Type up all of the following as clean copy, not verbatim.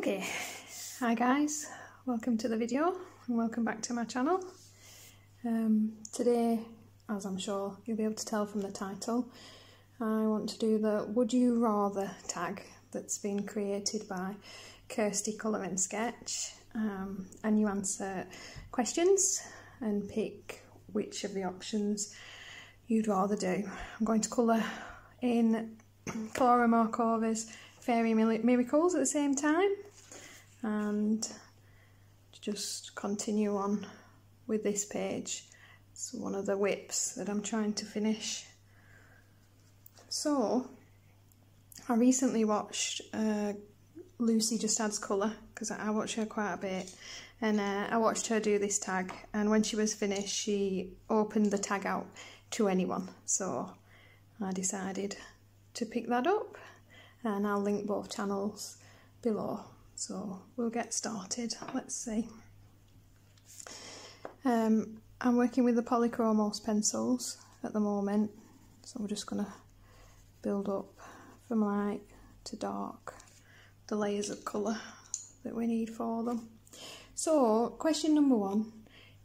Okay, hi guys, welcome to the video and welcome back to my channel. Today, as I'm sure you'll be able to tell from the title, I want to do the Would You Rather tag that's been created by Kirsty Colour and Sketch, and you answer questions and pick which of the options you'd rather do. I'm going to colour in Clara Markova's Fairy Miracles at the same time and just continue on with this page. It's one of the whips that I'm trying to finish. So I recently watched Lucy Just Adds Colour, because I watch her quite a bit, and I watched her do this tag, and when she was finished she opened the tag out to anyone, so I decided to pick that up, and I'll link both channels below. So we'll get started. Let's see. I'm working with the Polychromos pencils at the moment, so we're just going to build up from light to dark the layers of colour that we need for them. So question number one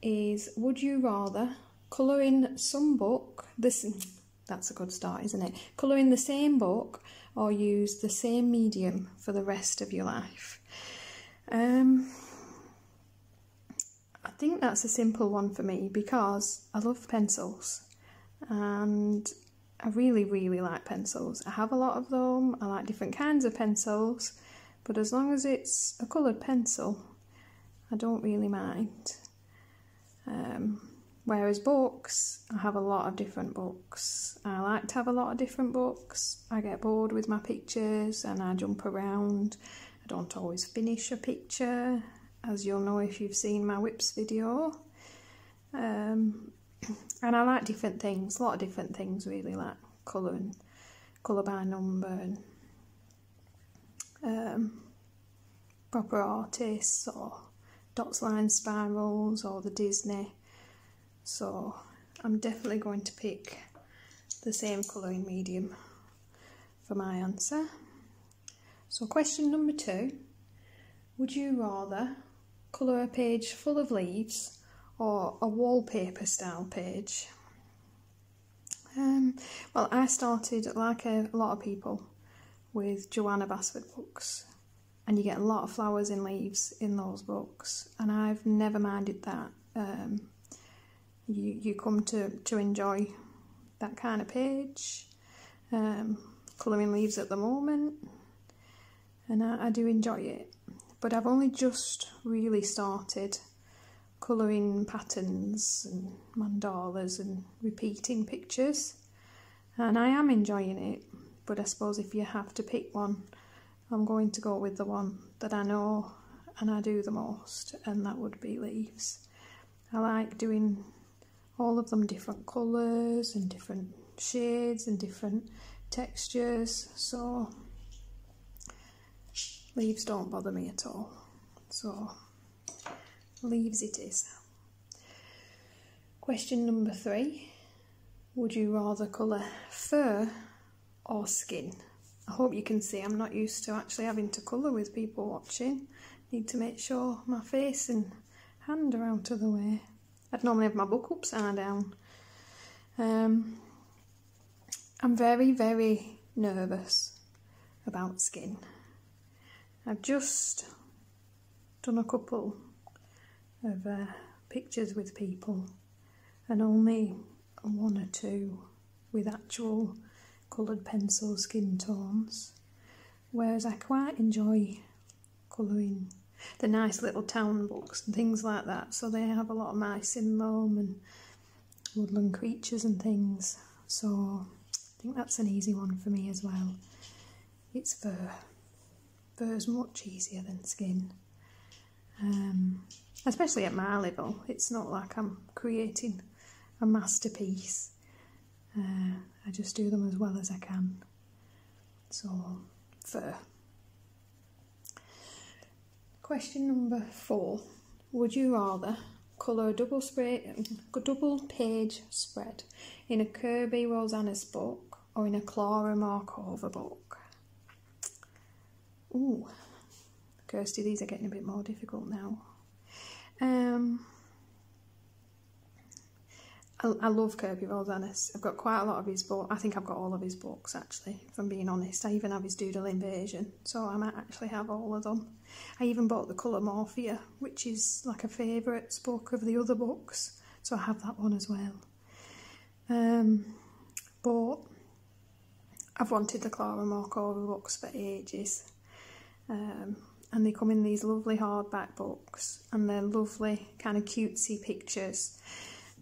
is, would you rather colour in some book, that's a good start, isn't it? Colour in the same book or use the same medium for the rest of your life? I think that's a simple one for me because I love pencils and I really like pencils. I have a lot of them, I like different kinds of pencils, but as long as it's a coloured pencil, I don't really mind. Whereas books, I have a lot of different books. I like to have a lot of different books. I get bored with my pictures and I jump around. I don't always finish a picture, as you'll know if you've seen my whips video. And I like different things, a lot of different things really, like colour and colour by number and proper artists, or dots, lines, spirals, or the Disney. So I'm definitely going to pick the same colouring medium for my answer. So question number two, would you rather colour a page full of leaves or a wallpaper style page? Well, I started, like a lot of people, with Joanna Basford books, and you get a lot of flowers and leaves in those books, and I've never minded that. You come to enjoy that kind of page. Colouring leaves at the moment, and I do enjoy it, but I've only just really started colouring patterns and mandalas and repeating pictures, and I am enjoying it, but I suppose if you have to pick one, I'm going to go with the one that I know and I do the most, and that would be leaves. I like doing all of them different colours and different shades and different textures, so leaves don't bother me at all. So leaves it is. Question number three, would you rather colour fur or skin? I hope you can see I'm not used to actually having to colour with people watching. Need to make sure my face and hand are out of the way. I'd normally have my book upside down. I'm very nervous about skin. I've just done a couple of pictures with people, and only one or two with actual coloured pencil skin tones, whereas I quite enjoy colouring the nice little town books and things like that, so they have a lot of mice in them and woodland creatures and things, so I think that's an easy one for me as well. It's fur. Fur's much easier than skin, especially at my level. It's not like I'm creating a masterpiece. I just do them as well as I can, so fur. Question number four, would you rather colour a double page spread in a Kirby Rosanna's book or in a Clara Markova book? Ooh, Kirsty, these are getting a bit more difficult now. I love Kirby Rosanis. I've got quite a lot of his books. I think I've got all of his books, actually, if I'm being honest. I even have his Doodle Invasion, so I might actually have all of them. I even bought the Colour Morphia, which is like a favourite book of the other books, so I have that one as well. But I've wanted the Clara Morkova books for ages, and they come in these lovely hardback books, and they're lovely kind of cutesy pictures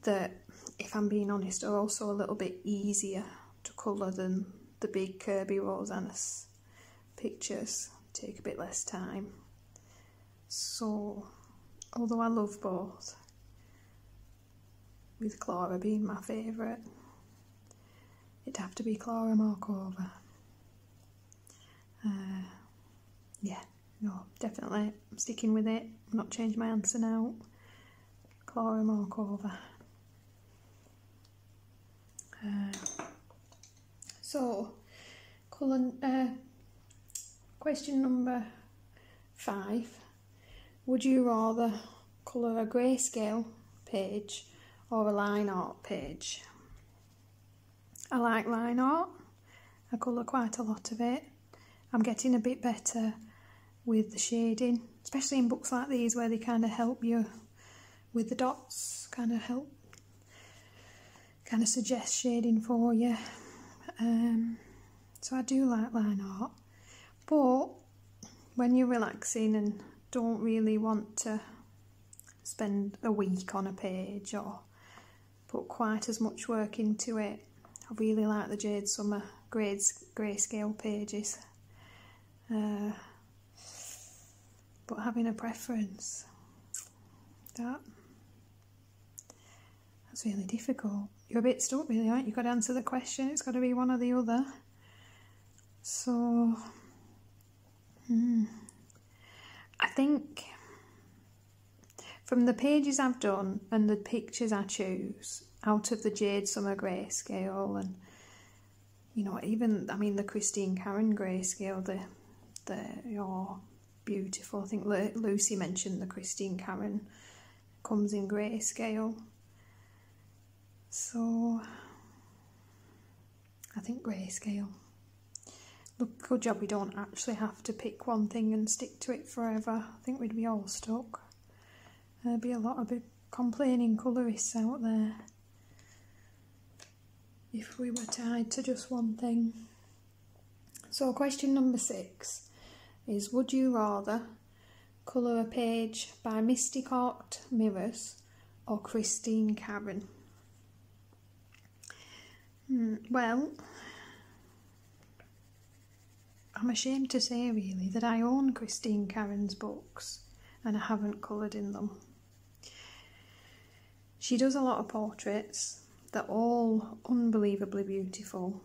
that, if I'm being honest, are also a little bit easier to colour than the big Kirby Rosanis pictures. Take a bit less time. So, although I love both, with Clara being my favourite, it'd have to be Clara Morkova. Yeah, no, definitely I'm sticking with it. I'm not changing my answer now. Clara Morkova. So, question number 5. Would you rather colour a grayscale page or a line art page? I like line art. I colour quite a lot of it. I'm getting a bit better with the shading, especially in books like these where they kind of help you with the dots, kind of suggest shading for you. So I do like line art, but when you're relaxing and don't really want to spend a week on a page or put quite as much work into it, I really like the Jade Summer grayscale pages. But having a preference, that's really difficult. You're a bit stuck really, aren't you? You've got to answer the question, it's got to be one or the other. So, I think from the pages I've done and the pictures I choose out of the Jade Summer grayscale, and you know, even, I mean, the Christine Karen grayscale, they're beautiful. I think Lucy mentioned the Christine Karen comes in grayscale. So, I think grayscale. Look, good job we don't actually have to pick one thing and stick to it forever. I think we'd be all stuck. There'd be a lot of big complaining colourists out there if we were tied to just one thing. So question number 6 is, would you rather colour a page by Misty Corked Mirrors or Christine Karen? Well, I'm ashamed to say really that I own Christine Karen's books and I haven't coloured in them. She does a lot of portraits. They're all unbelievably beautiful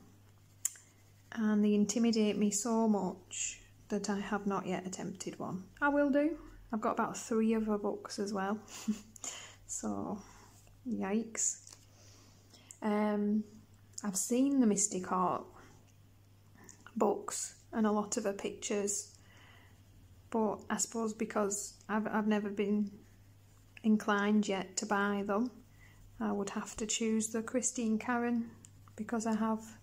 and they intimidate me so much that I have not yet attempted one. I will do. I've got about 3 of her books as well. So, yikes. I've seen the Mystic Heart books and a lot of her pictures, but I suppose because I've never been inclined yet to buy them, I would have to choose the Christine Karen because I have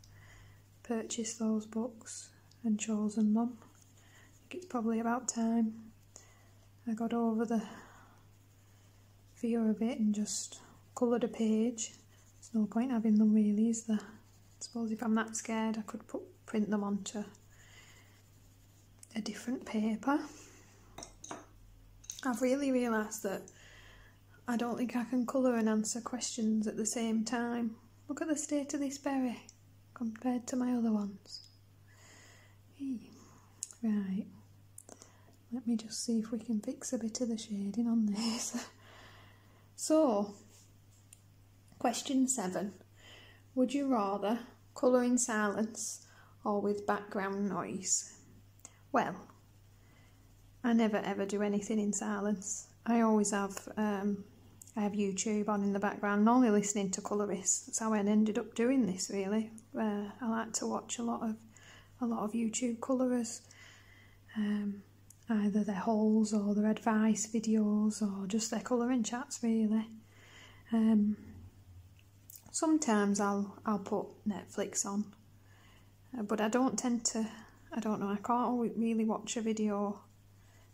purchased those books and chosen them. I think it's probably about time I got over the fear of it and just coloured a page. There's no point having them really, is there? I suppose if I'm that scared I could print them onto a different paper. I've really realised that I don't think I can colour and answer questions at the same time. Look at the state of this berry compared to my other ones. Right, let me just see if we can fix a bit of the shading on this. So, question 7. Would you rather colour in silence or with background noise? Well, I never ever do anything in silence. I always have I have YouTube on in the background, normally listening to colourists. That's how I ended up doing this really. I like to watch a lot of YouTube colourers. either their hauls or their advice videos or just their colouring chats really. Sometimes I'll put Netflix on, but I don't tend to, I don't know, I can't really watch a video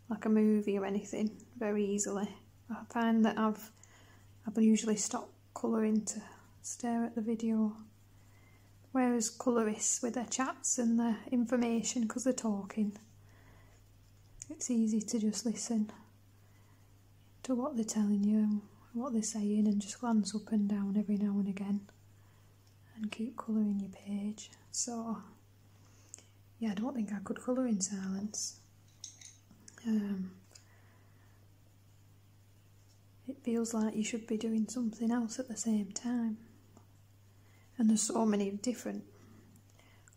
like a movie or anything very easily. I find that I've usually stopped colouring to stare at the video, whereas colourists with their chats and their information, because they're talking, it's easy to just listen to what they're telling you, what they're saying, and just glance up and down every now and again and keep colouring your page. So yeah, I don't think I could colour in silence. It feels like you should be doing something else at the same time, and there's so many different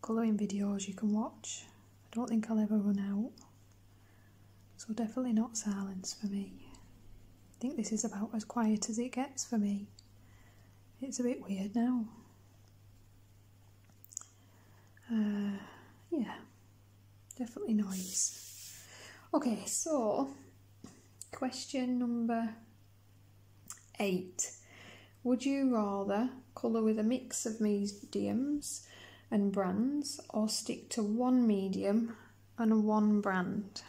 colouring videos you can watch. I don't think I'll ever run out, so definitely not silence for me. I think this is about as quiet as it gets for me. It's a bit weird now. Yeah, definitely noise. Okay, so question number 8. Would you rather colour with a mix of mediums and brands, or stick to one medium and one brand?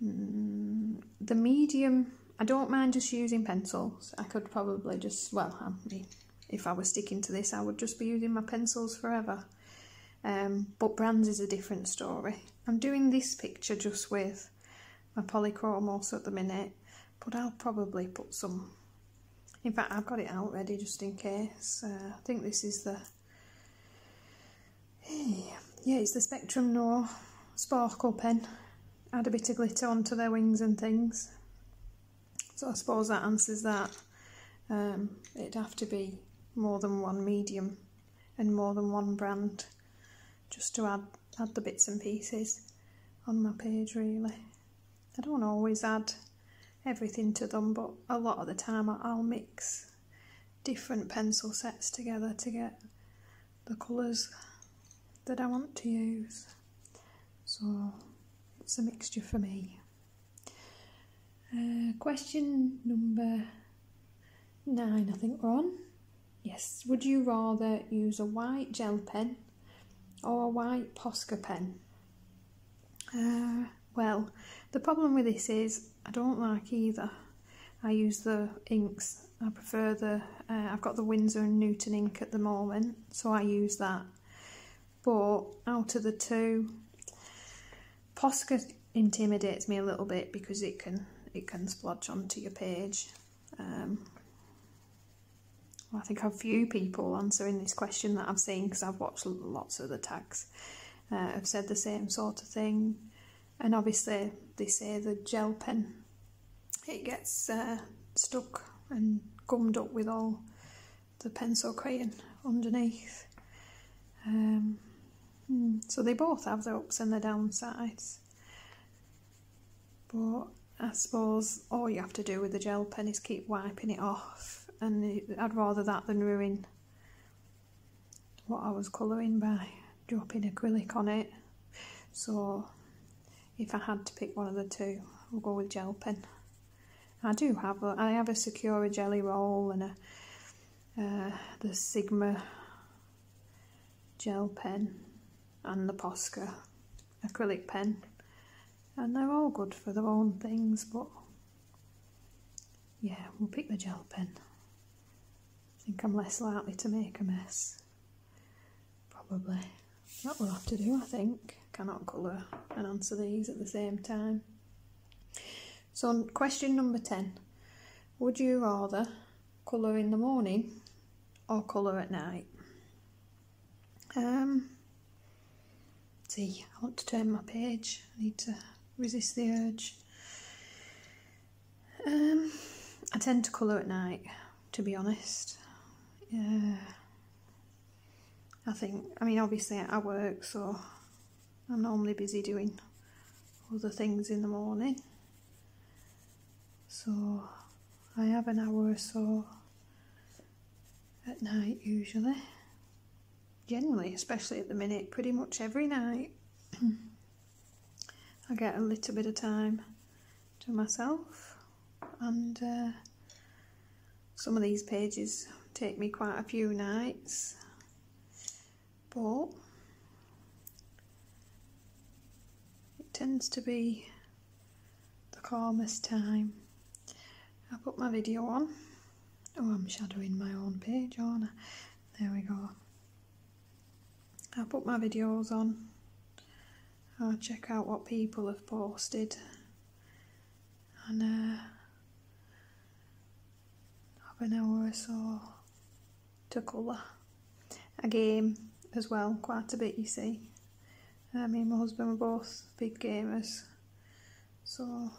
The medium, I don't mind just using pencils. I could probably just, well, I mean, if I was sticking to this, I would just be using my pencils forever. But brands is a different story. I'm doing this picture just with my polychrome also at the minute, but I'll probably put some, in fact I've got it out ready just in case. I think this is the, yeah, it's the Spectrum No Sparkle pen. Add a bit of glitter onto their wings and things. So I suppose that answers that. It'd have to be more than one medium and more than one brand just to add the bits and pieces on my page really. I don't always add everything to them, but a lot of the time I'll mix different pencil sets together to get the colours that I want to use. So it's a mixture for me. Question number 9, I think we're on. Yes, would you rather use a white gel pen or a white Posca pen? Well, the problem with this is I don't like either. I use the inks. I prefer the, I've got the Winsor and Newton ink at the moment, so I use that. But out of the two, Posca intimidates me a little bit because it can splodge onto your page. Well, I think a few people answering this question that I've seen, because I've watched lots of the tags, have said the same sort of thing. And obviously they say the gel pen, it gets stuck and gummed up with all the pencil crayon underneath. So they both have their ups and their downsides. But I suppose all you have to do with the gel pen is keep wiping it off, and I'd rather that than ruin what I was colouring by dropping acrylic on it. So if I had to pick one of the two, I'll go with gel pen. I have a Secura jelly roll and the Sigma gel pen and the Posca acrylic pen, and they're all good for their own things, but yeah, we'll pick the gel pen. I think I'm less likely to make a mess, probably. That will have to do, I think. Cannot colour and answer these at the same time. So question number 10. Would you rather colour in the morning or colour at night? See, I want to turn my page. I need to resist the urge. I tend to colour at night, to be honest. I mean, obviously I work, so I'm normally busy doing other things in the morning. So I have an hour or so at night usually. Generally, especially at the minute, pretty much every night. I get a little bit of time to myself, and some of these pages take me quite a few nights, but it tends to be the calmest time. I put my video on. Oh, I'm shadowing my own page, aren't I? There we go. I put my videos on. I'll check out what people have posted, and have an hour or so to colour. A game as well, quite a bit, you see. Me and my husband were both big gamers, so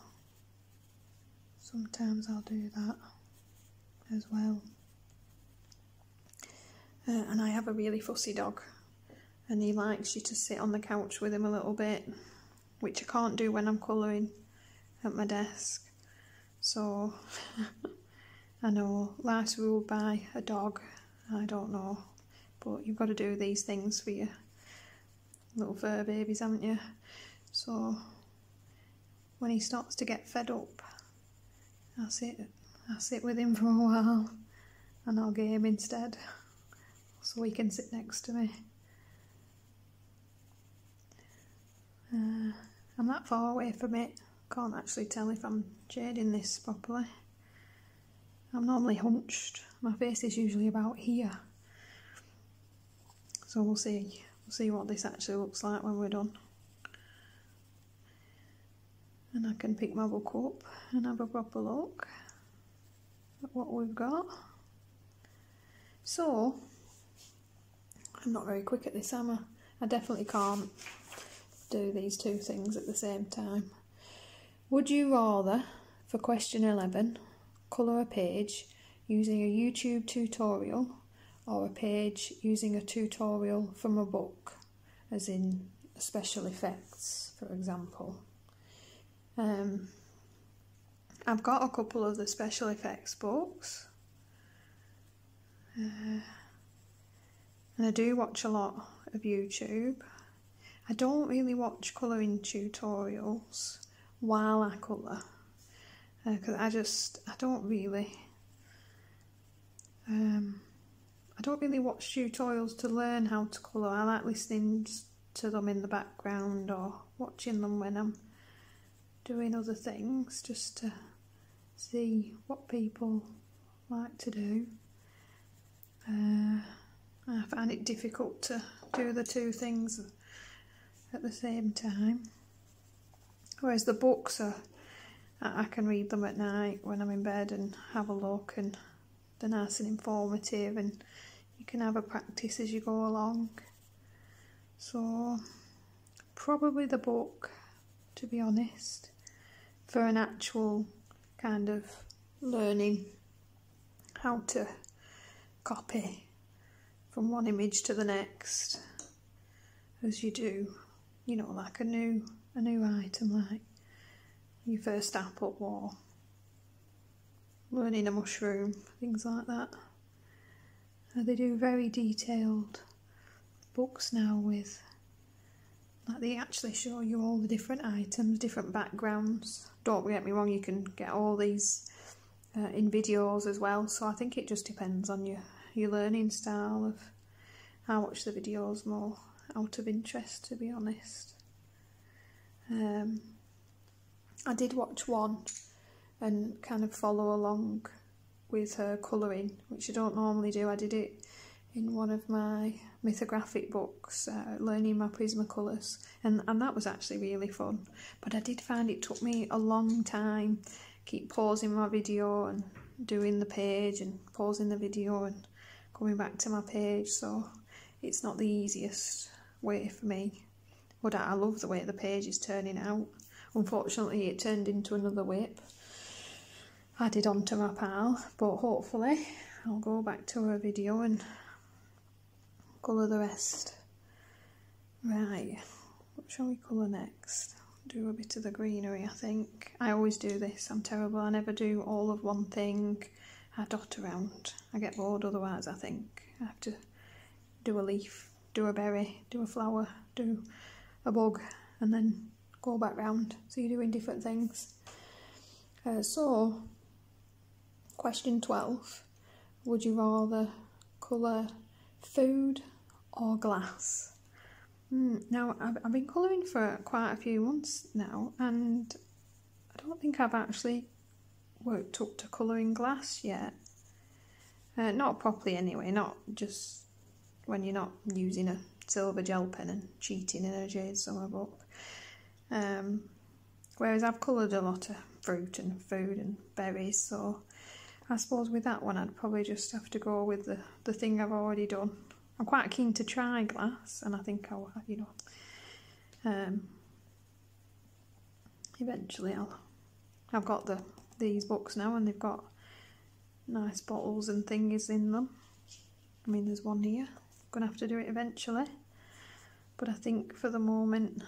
sometimes I'll do that as well. And I have a really fussy dog, and he likes you to sit on the couch with him a little bit, which I can't do when I'm colouring at my desk. So I know life's ruled by a dog, I don't know, but you've got to do these things for your little fur babies, haven't you? So when he starts to get fed up, I'll sit with him for a while, and I'll game instead, so he can sit next to me. I'm that far away from it, can't actually tell if I'm shading this properly. I'm normally hunched, my face is usually about here, so we'll see what this actually looks like when we're done. And I can pick my book up and have a proper look at what we've got. So, I'm not very quick at this, am I? I definitely can't do these two things at the same time. Would you rather, for question 11, colour a page using a YouTube tutorial or a page using a tutorial from a book, as in special effects, for example? I've got a couple of the special effects books, and I do watch a lot of YouTube. I don't really watch colouring tutorials while I colour, because I don't really watch tutorials to learn how to colour. I like listening to them in the background or watching them when I'm doing other things, just to see what people like to do. I find it difficult to do the two things at the same time, whereas the books I can read them at night when I'm in bed and have a look, and they're nice and informative, and you can have a practice as you go along. So probably the book, to be honest, for an actual kind of learning how to copy from one image to the next as you do, you know, like a new item, like your first apple or learning a mushroom, things like that. They do very detailed books now with, like, they actually show you all the different items, different backgrounds. Don't get me wrong, you can get all these in videos as well, so I think it just depends on your learning style of how much the video's more out of interest, to be honest. I did watch one and kind of follow along with her colouring, which I don't normally do. I did it in one of my mythographic books, learning my Prismacolors, and that was actually really fun. But I did find it took me a long time, keep pausing my video and doing the page and pausing the video and coming back to my page, so it's not the easiest way for me. But I love the way the page is turning out. Unfortunately, it turned into another whip added onto my pile, but hopefully I'll go back to her video and colour the rest. Right, what shall we colour next? Do a bit of the greenery, I think. I always do this, I'm terrible. I never do all of one thing. I dot around. I get bored otherwise, I think. I have to do a leaf, do a berry, do a flower, do a bug, and then go back round, so you're doing different things. So, question 12, would you rather colour food or glass? Now, I've been colouring for quite a few months now, and I don't think I've actually worked up to colouring glass yet. Not properly anyway, not just when you're not using a silver gel pen and cheating in a jade summer book. Whereas I've coloured a lot of fruit and food and berries, so I suppose with that one I'd probably just have to go with the thing I've already done. I'm quite keen to try glass, and I think I'll, eventually I've got these books now, and they've got nice bottles and things in them. I mean, there's one here. I'm gonna have to do it eventually, but I think for the moment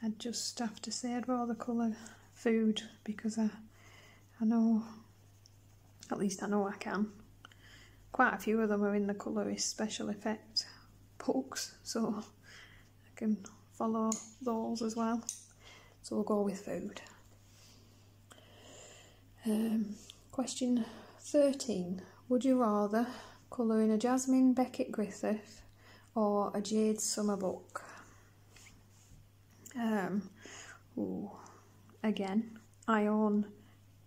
I'd just have to say I'd rather colour food, because I know, at least I know I can. Quite a few of them are in the colourist special effect books, so I can follow those as well. So we'll go with food. Question 13. Would you rather colour in a Jasmine Beckett Griffith or a Jade Summer book? Again, I own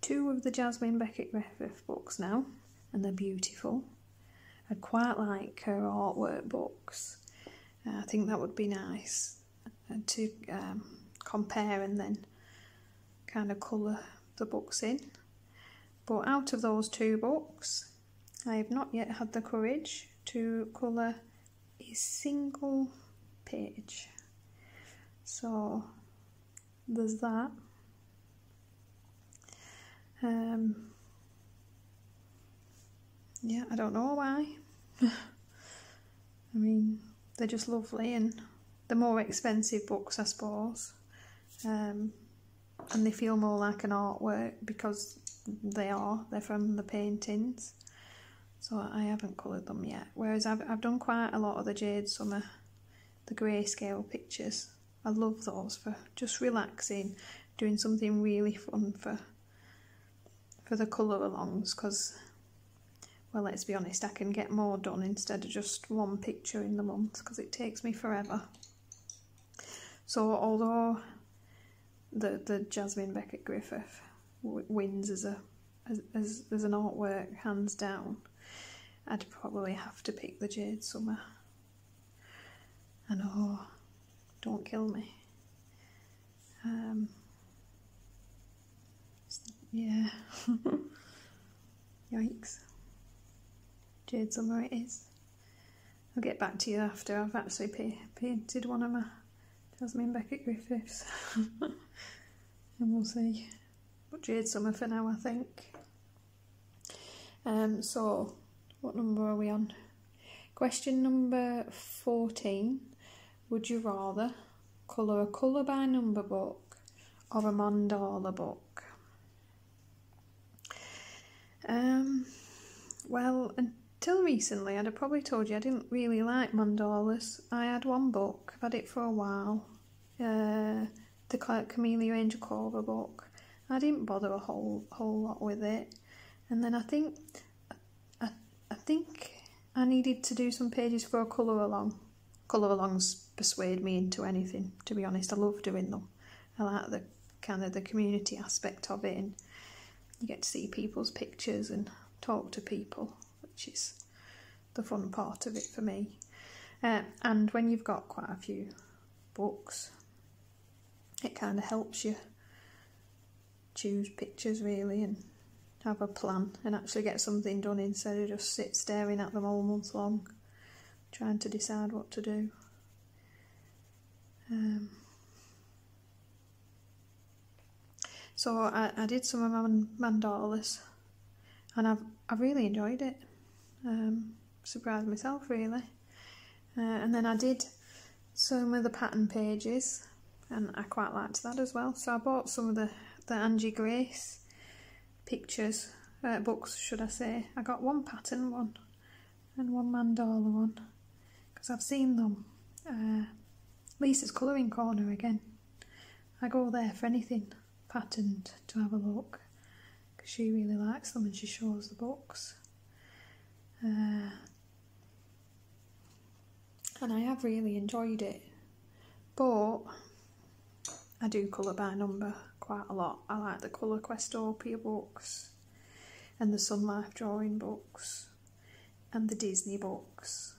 2 of the Jasmine Beckett Griffith books now, and they're beautiful. I'd quite like her artwork books. I think that would be nice to compare and then kind of colour the books in. But out of those 2 books, I have not yet had the courage to colour a single page. So there's that. Yeah, I don't know why. I mean, they're just lovely, and they're more expensive books, I suppose. And they feel more like an artwork because they're from the paintings. So I haven't coloured them yet. Whereas I've done quite a lot of the Jade Summer, the grayscale pictures. I love those for just relaxing, doing something really fun for the colour alongs, because, well, let's be honest, I can get more done instead of just one picture in the month, because it takes me forever. So although the Jasmine Beckett Griffith wins as an artwork hands down, I'd probably have to pick the Jade Summer. I know, don't kill me. Yeah. Yikes. Jade Summer it is. I'll get back to you after I've actually painted one of my Jasmine Beckett Griffiths. And we'll see. But Jade Summer for now, I think. So, what number are we on? Question number 14. Would you rather colour a colour by number book or a mandala book? Well, until recently I'd have probably told you I didn't really like mandalas. I had one book, I've had it for a while, the Camellia Angel Cobra book. I didn't bother a whole lot with it, and then I think I needed to do some pages for a colour along. Colour alongs persuade me into anything, to be honest. I love doing them. I like the kind of the community aspect of it, and you get to see people's pictures and talk to people, which is the fun part of it for me. And when you've got quite a few books, it kind of helps you choose pictures really and have a plan and actually get something done instead of just sit staring at them all month long trying to decide what to do. So I did some of my mandalas, and I've really enjoyed it. Surprised myself really. And then I did some of the pattern pages, and I quite liked that as well. So I bought some of the Angie Grace pictures, books should I say. I got one pattern one and one mandala one, because I've seen them. Lisa's Colouring Corner again. I go there for anything patterned to have a look, because she really likes them and she shows the books. And I have really enjoyed it, but I do colour by number quite a lot. I like the Colour Questopia books and the Sun Life drawing books and the Disney books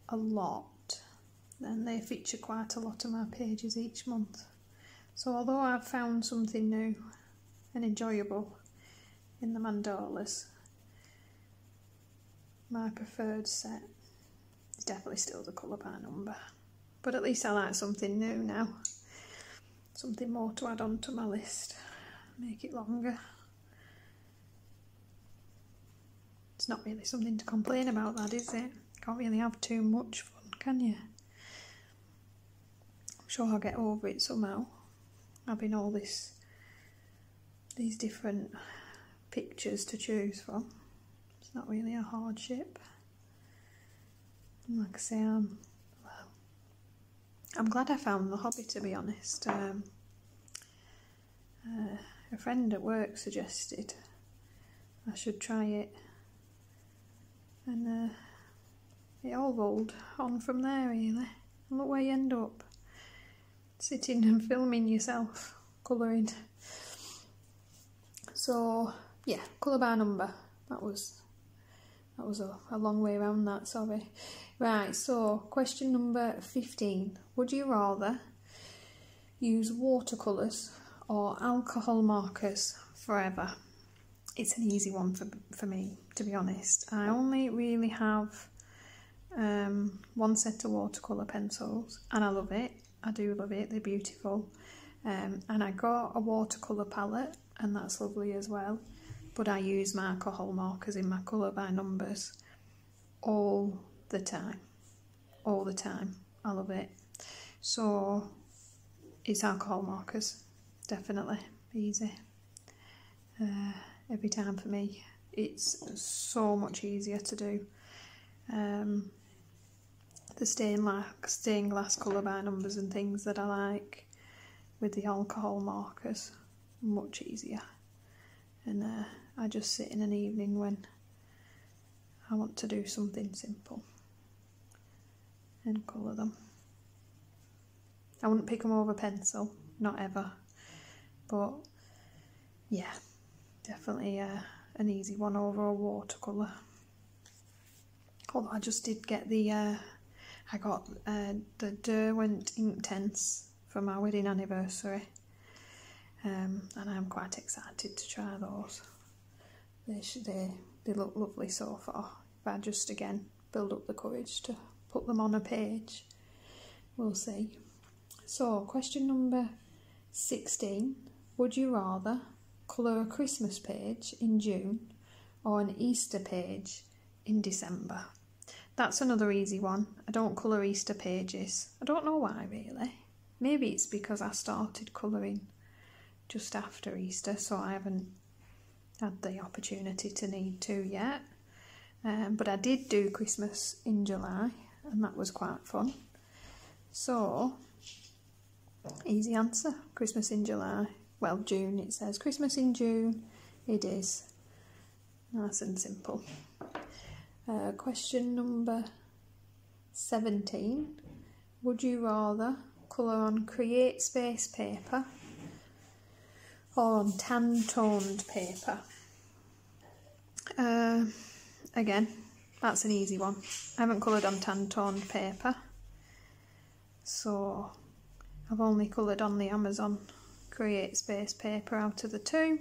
a lot, and they feature quite a lot of my pages each month. So although I've found something new and enjoyable in the mandalas, my preferred set is definitely still the colour by number. But at least I like something new now, something more to add on to my list, make it longer. It's not really something to complain about, that, is it? Can't really have too much fun, can you? I'm sure I'll get over it somehow, having all these different pictures to choose from. It's not really a hardship. And like I say, I'm glad I found the hobby, to be honest. A friend at work suggested I should try it, and it all rolled on from there, really. And look where you end up, sitting and filming yourself colouring. So yeah, colour by number. That was a long way around that, sorry. Right, so question number 15. Would you rather use watercolours or alcohol markers forever? It's an easy one for me, to be honest. I only really have one set of watercolour pencils, and I love it. I do love it, they're beautiful. And I got a watercolour palette, and that's lovely as well. But I use my alcohol markers in my colour by numbers all the time. All the time. I love it. So it's alcohol markers, definitely. Easy. Every time for me. It's so much easier to do. The stained glass colour by numbers and things that I like with the alcohol markers, much easier. And I just sit in an evening when I want to do something simple and colour them. I wouldn't pick them over pencil, not ever, but yeah, definitely an easy one over a watercolour. Although I just did get I got the Derwent Inktense for my wedding anniversary, and I'm quite excited to try those. They look lovely so far. If I just again build up the courage to put them on a page, we'll see. So question number 16. Would you rather colour a Christmas page in June or an Easter page in December? That's another easy one. I don't colour Easter pages. I don't know why, really. Maybe it's because I started colouring just after Easter, so I haven't had the opportunity to need to yet. But I did do Christmas in July, and that was quite fun. So, easy answer. Christmas in July. Well, June it says. Christmas in June it is. Nice and simple. Question number 17. Would you rather colour on Create Space paper or on tan-toned paper? Again, that's an easy one. I haven't coloured on tan-toned paper, so I've only coloured on the Amazon Create Space paper out of the two.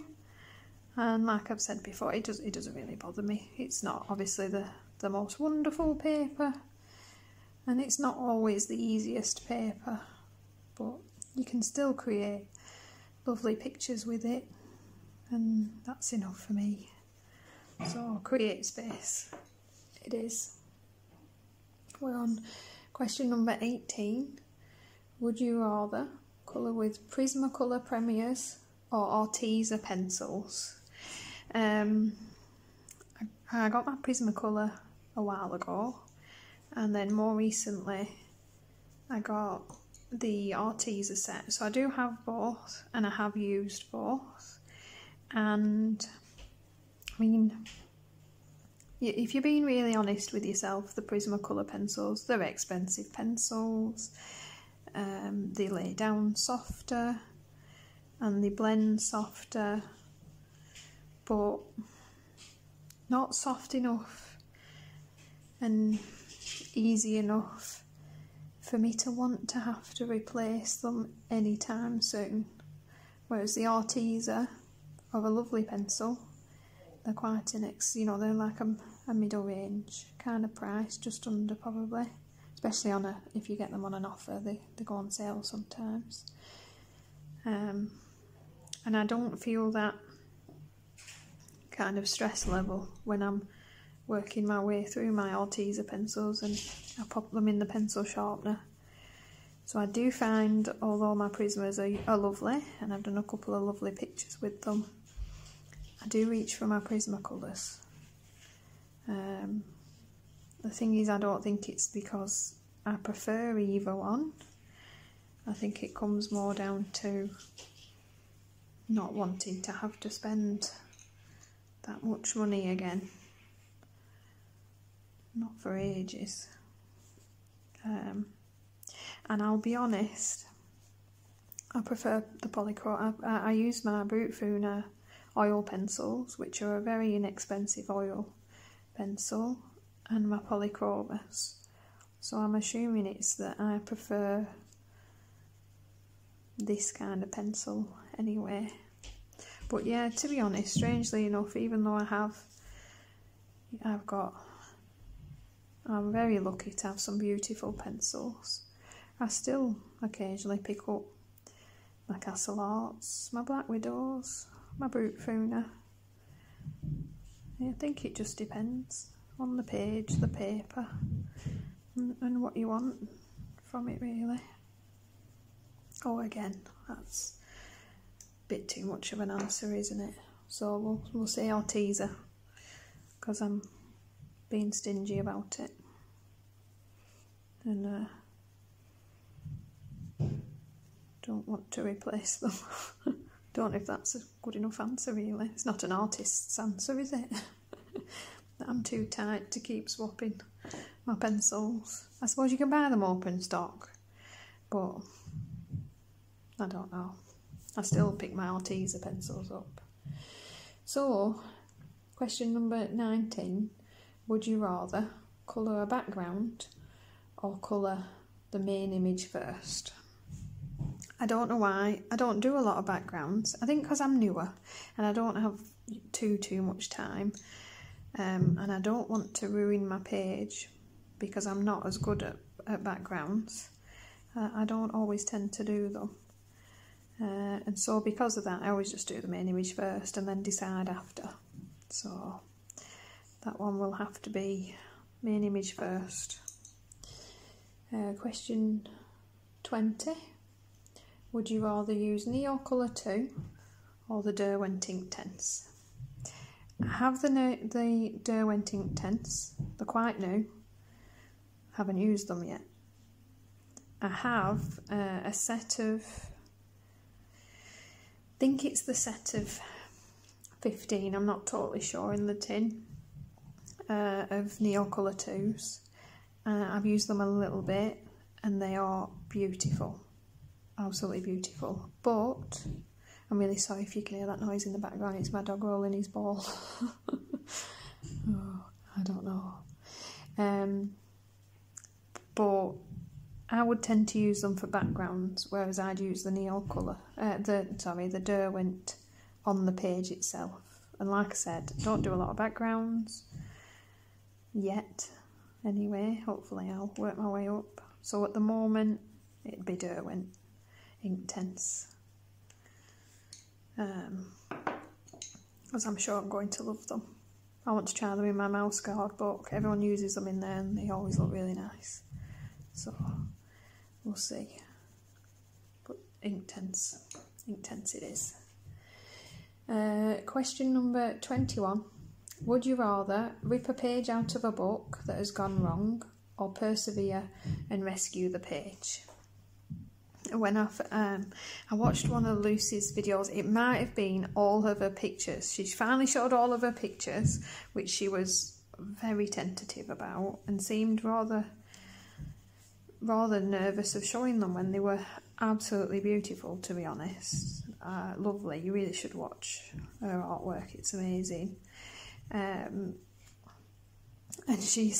And like I've said before, it doesn't really bother me. It's not obviously the most wonderful paper, and it's not always the easiest paper, but you can still create lovely pictures with it, and that's enough for me. So Create Space it is. We're on question number 18. Would you rather colour with Prismacolor Premiers or Arteza pencils? I got my Prismacolor a while ago, and then more recently I got the Arteza set. So I do have both, and I have used both. And I mean, if you're being really honest with yourself, the Prismacolor pencils, they're expensive pencils. They lay down softer and they blend softer, but not soft enough and easy enough for me to want to have to replace them anytime soon. Whereas the Arteza are a lovely pencil. They're quite they're like a middle range kind of price, just under probably. Especially if you get them on an offer, they go on sale sometimes. And I don't feel that kind of stress level when I'm working my way through my Arteza pencils and I pop them in the pencil sharpener. So I do find, although my Prismas are lovely, and I've done a couple of lovely pictures with them, I do reach for my Prismacolors. The thing is, I don't think it's because I prefer either one. I think it comes more down to not wanting to have to spend that much money again. Not for ages. And I'll be honest, I prefer the Polychrome. I use my Brutfuna oil pencils, which are a very inexpensive oil pencil, and my Polychromas. So I'm assuming it's that I prefer this kind of pencil anyway. But yeah, to be honest, strangely enough, even though I'm very lucky to have some beautiful pencils, I still occasionally pick up my Castle Arts, my Black Widows, my Brutfuna. I think it just depends on the page, the paper, and what you want from it, really. Oh, again, that's a bit too much of an answer, isn't it? So we'll say Arteza, because I'm being stingy about it. And don't want to replace them. Don't know if that's a good enough answer, really. It's not an artist's answer, is it? I'm too tight to keep swapping my pencils. I suppose you can buy them open stock, but I don't know. I still pick my Arteza pencils up. So, question number 19. Would you rather colour a background or colour the main image first? I don't know why. I don't do a lot of backgrounds. I think because I'm newer and I don't have too much time. And I don't want to ruin my page because I'm not as good at backgrounds. I don't always tend to do them. And so because of that, I always just do the main image first and then decide after. So that one will have to be main image first. Question 20. Would you rather use Neocolor 2 or the Derwent Inktense? I have the Derwent Inktense. They're quite new. Haven't used them yet. I have a set of, I think it's the set of 15, I'm not totally sure, in the tin of Neocolor 2s. I've used them a little bit and they are beautiful. Absolutely beautiful. But I'm really sorry if you can hear that noise in the background. It's my dog rolling his ball. Oh, I don't know. But I would tend to use them for backgrounds, whereas I'd use the Neocolor, the Derwent on the page itself. And like I said, don't do a lot of backgrounds yet. Anyway, hopefully I'll work my way up. So at the moment, it'd be Derwent Inktense. Because I'm sure I'm going to love them. I want to try them in my mouse guard book. Everyone uses them in there and they always look really nice. So, we'll see. But Inktense it is. Question number 21. Would you rather rip a page out of a book that has gone wrong or persevere and rescue the page? when I watched one of Lucy's videos. It might have been all of her pictures. She finally showed all of her pictures, which she was very tentative about and seemed rather nervous of showing them when they were absolutely beautiful, to be honest. Lovely. You really should watch her artwork. It's amazing. And she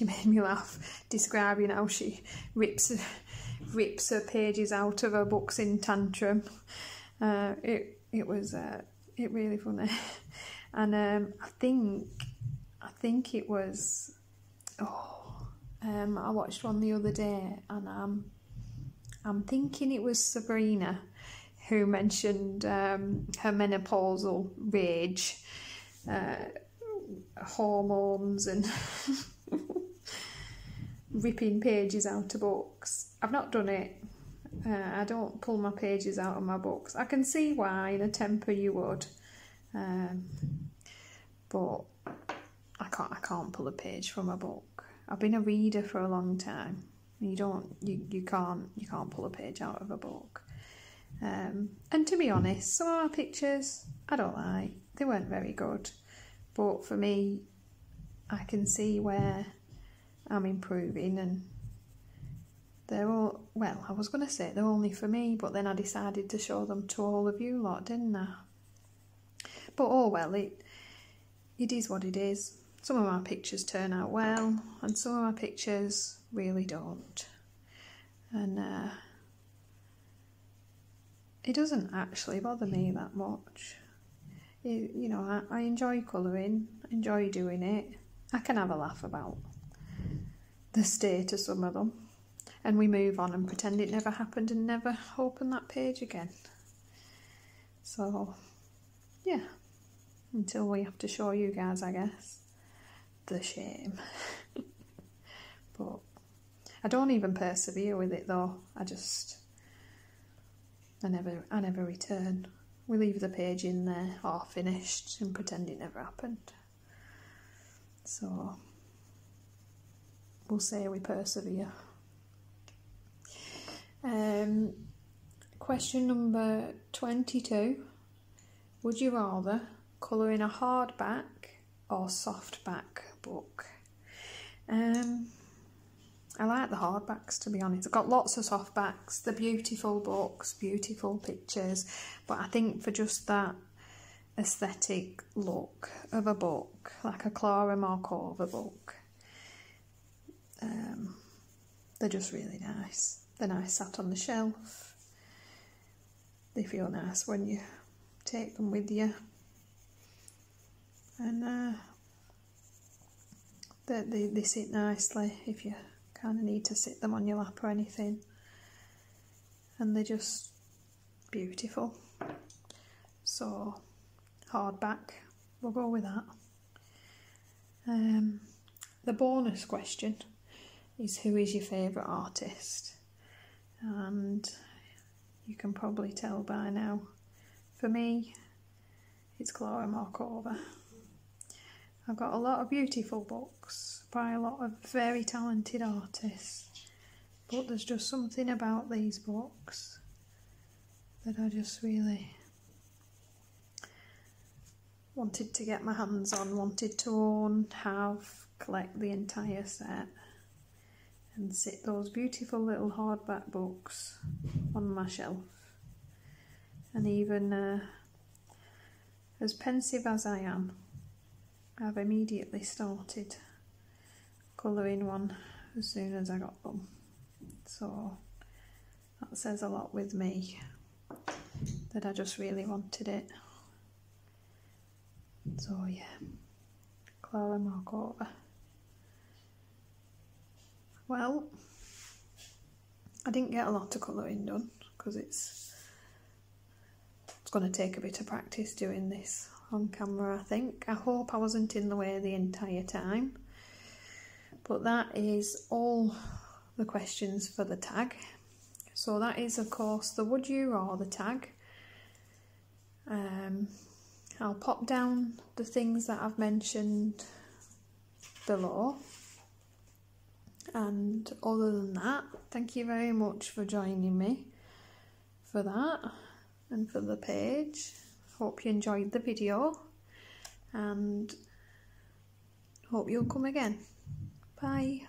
made me laugh describing how she rips her pages out of her books in tantrum. It was really funny. And I think it was I watched one the other day, and I'm thinking it was Sabrina who mentioned her menopausal rage, hormones and ripping pages out of books. I've not done it. I don't pull my pages out of my books. I can see why in a temper you would, but I can't pull a page from a book. I've been a reader for a long time. You can't pull a page out of a book. And to be honest, some of my pictures I don't like. They weren't very good. But for me, I can see where I'm improving, and they're all, well, I was going to say they're only for me, but then I decided to show them to all of you lot, didn't I? But oh well, it is what it is. Some of my pictures turn out well, and some of my pictures really don't. And it doesn't actually bother me that much. You know, I enjoy colouring, enjoy doing it. I can have a laugh about the state of some of them, and we move on and pretend it never happened and never open that page again. So, yeah, until we have to show you guys, I guess. The shame. But I don't even persevere with it though. I never return. We leave the page in there half finished and pretend it never happened. So we'll say we persevere. Question number 22. Would you rather colour in a hardback or softback book? I like the hardbacks, to be honest. I've got lots of softbacks. They're beautiful books, beautiful pictures, but I think for just that aesthetic look of a book, like a Clara Markova book, they're just really nice. They're nice sat on the shelf. They feel nice when you take them with you. And they sit nicely if you kind of need to sit them on your lap or anything. And they're just beautiful. So, hardback, we'll go with that. The bonus question is, who is your favourite artist? And you can probably tell by now, for me, it's Clara Markova. I've got a lot of beautiful books by a lot of very talented artists, but there's just something about these books that I just really wanted to get my hands on, wanted to own, have, collect the entire set, and sit those beautiful little hardback books on my shelf. And even as pensive as I am, I've immediately started colouring one as soon as I got them. So that says a lot with me, that I just really wanted it. So yeah, Clara Markova. Well, I didn't get a lot of colouring done because it's going to take a bit of practice doing this on camera, I think. I hope I wasn't in the way the entire time. But that is all the questions for the tag. So that is, of course, the would you rather tag. I'll pop down the things that I've mentioned below. And other than that, thank you very much for joining me for that and for the page. Hope you enjoyed the video and hope you'll come again. Bye.